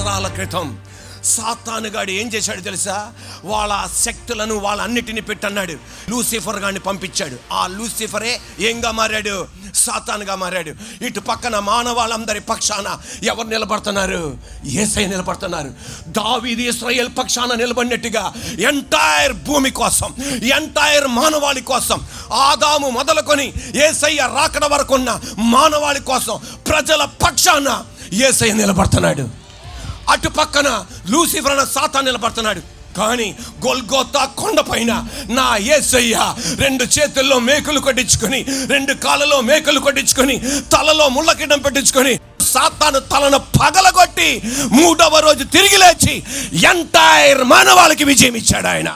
సంవత్సరాల క్రితం సాతానుగాడు ఏం చేశాడు తెలుసా? వాళ్ళ శక్తులను వాళ్ళన్నిటిని పెట్టన్నాడు. లూసిఫర్ గాడిని పంపించాడు. ఆ లూసిఫరే ఏంగా మారాడు? సాతానుగా మారాడు. ఇటు పక్కన మానవాళ్ళందరి పక్షాన ఎవరు నిలబడుతున్నారు? యేసయ్య నిలబడుతున్నారు. దావీదు ఇశ్రాయేల్ పక్షాన నిలబడినట్టుగా ఎంటైర్ భూమి కోసం, ఎంటైర్ మానవాళి కోసం, ఆదాము మొదలుకొని యేసయ్య రాకడ వరకు ఉన్న మానవాళి కోసం, ప్రజల పక్షాన యేసయ్య నిలబడుతున్నాడు. అటు పక్కన లూసిఫర్ అన్న సాతాను నిలబడుతున్నాడు. కానీ గొల్గోతా కొండపైన నా యేసయ్య 2 చేతుల్లో మేకులు కొట్టించుకొని, 2 కాళ్ళలో మేకులు కొట్టించుకొని, తలలో ముళ్ళకిండం పెట్టించుకొని సాతాను తలను పగలగొట్టి 3వ రోజు తిరిగి లేచి ఎంటైర్ మానవాళికి విజయం ఇచ్చాడు ఆయన.